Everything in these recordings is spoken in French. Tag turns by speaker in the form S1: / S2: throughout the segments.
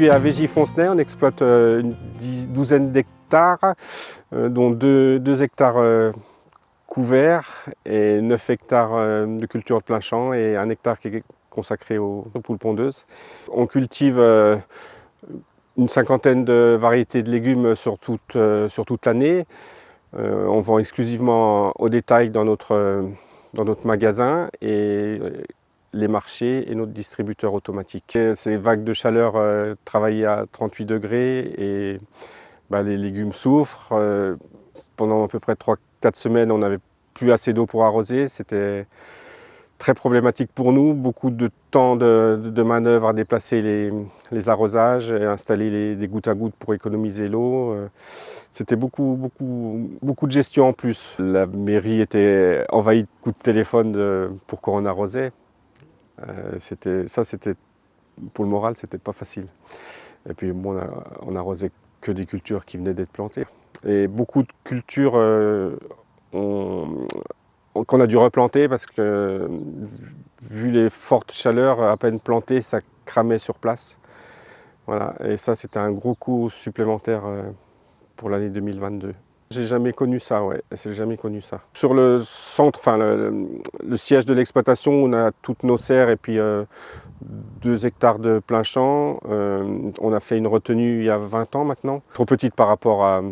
S1: situé à Veigy-Foncenay, on exploite une douzaine d'hectares, dont 2 hectares couverts et 9 hectares de culture de plein champ et 1 hectare qui est consacré aux poules pondeuses. On cultive une cinquantaine de variétés de légumes sur toute l'année. On vend exclusivement au détail dans notre magasin et les marchés et notre distributeur automatique. Ces vagues de chaleur travaillent à 38 degrés et les légumes souffrent. Pendant à peu près 3-4 semaines, on n'avait plus assez d'eau pour arroser. C'était très problématique pour nous. Beaucoup de temps de manœuvre à déplacer les arrosages et installer des gouttes à gouttes pour économiser l'eau. C'était beaucoup de gestion en plus. La mairie était envahie de coups de téléphone pourquoi on arrosait. C'était pour le moral, c'était pas facile. Et puis bon, on arrosait que des cultures qui venaient d'être plantées. Et beaucoup de cultures qu'on a dû replanter parce que, vu les fortes chaleurs, à peine plantées, ça cramait sur place. Voilà. Et ça, c'était un gros coût supplémentaire pour l'année 2022. J'ai jamais connu ça, ouais, j'ai jamais connu ça. Sur le centre, enfin le siège de l'exploitation, on a toutes nos serres et puis 2 hectares de plein champ. On a fait une retenue il y a 20 ans maintenant, trop petite par rapport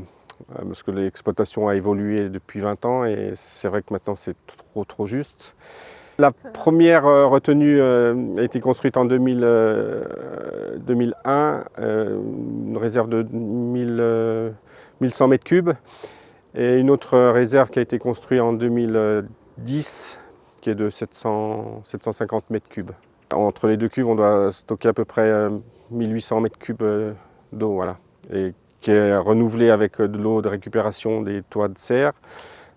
S1: parce que l'exploitation a évolué depuis 20 ans et c'est vrai que maintenant c'est trop juste. La première retenue a été construite en 2001, une réserve de 1100 mètres cubes et une autre réserve qui a été construite en 2010 qui est de 750 mètres cubes. Entre les deux cuves, on doit stocker à peu près 1800 mètres cubes d'eau, voilà, et qui est renouvelée avec de l'eau de récupération des toits de serre,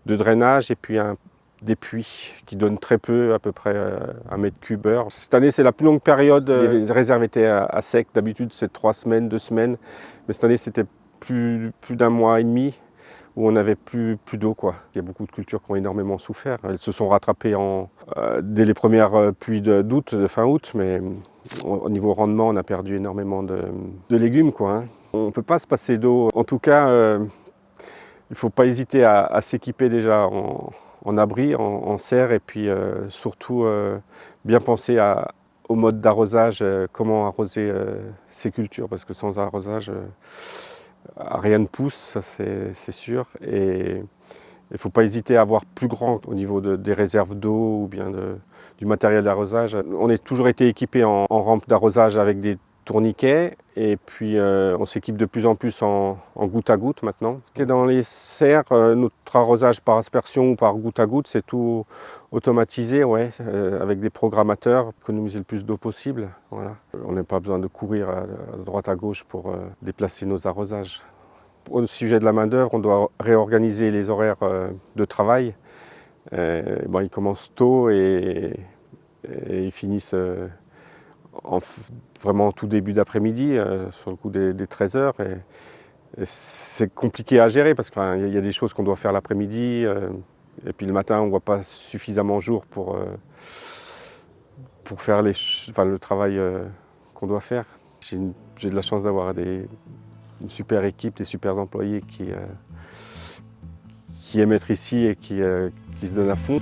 S1: de drainage et puis des puits qui donnent très peu, à peu près 1 mètre cube heure. Cette année, c'est la plus longue période. Les réserves étaient à sec. D'habitude, c'est 3 semaines, 2 semaines. Mais cette année, c'était plus d'1 mois et demi où on n'avait plus d'eau, quoi. Il y a beaucoup de cultures qui ont énormément souffert. Elles se sont rattrapées dès les premières pluies de fin août, mais au niveau rendement, on a perdu énormément de légumes, quoi, hein. On ne peut pas se passer d'eau. En tout cas, il ne faut pas hésiter à s'équiper déjà en abri, en serre, et puis surtout bien penser au mode d'arrosage, comment arroser ces cultures, parce que sans arrosage, rien ne pousse, ça c'est sûr. Et il ne faut pas hésiter à avoir plus grand au niveau des réserves d'eau ou bien du matériel d'arrosage. On a toujours été équipé en rampe d'arrosage avec des tourniquets et puis on s'équipe de plus en plus en goutte à goutte maintenant. Dans les serres, notre arrosage par aspersion ou par goutte à goutte, c'est tout automatisé, ouais, avec des programmateurs pour économiser le plus d'eau possible. Voilà. On n'a pas besoin de courir à droite à gauche pour déplacer nos arrosages. Au sujet de la main-d'œuvre, on doit réorganiser les horaires de travail. Ils commencent tôt et ils finissent vraiment tout début d'après-midi, sur le coup des 13 h. Et c'est compliqué à gérer parce qu'il y a des choses qu'on doit faire l'après-midi et puis le matin on ne voit pas suffisamment jour pour faire le travail qu'on doit faire. J'ai de la chance d'avoir une super équipe, des super employés qui aiment être ici et qui se donnent à fond.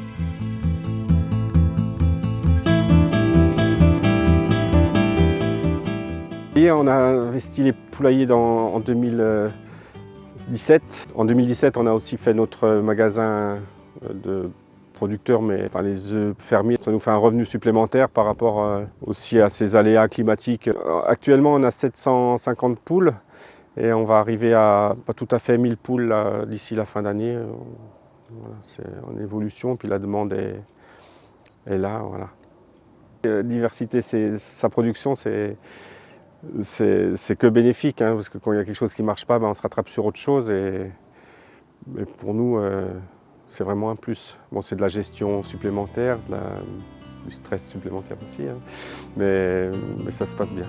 S1: On a investi les poulaillers en 2017. En 2017, on a aussi fait notre magasin de producteurs, mais les œufs fermiers. Ça nous fait un revenu supplémentaire par rapport aussi à ces aléas climatiques. Actuellement, on a 750 poules et on va arriver à pas tout à fait 1000 poules d'ici la fin d'année. Voilà, c'est en évolution, puis la demande est là. Voilà. Diversité, sa production, c'est que bénéfique, hein, parce que quand il y a quelque chose qui ne marche pas, on se rattrape sur autre chose. Mais pour nous, c'est vraiment un plus. Bon, c'est de la gestion supplémentaire, du stress supplémentaire aussi, hein, mais ça se passe bien.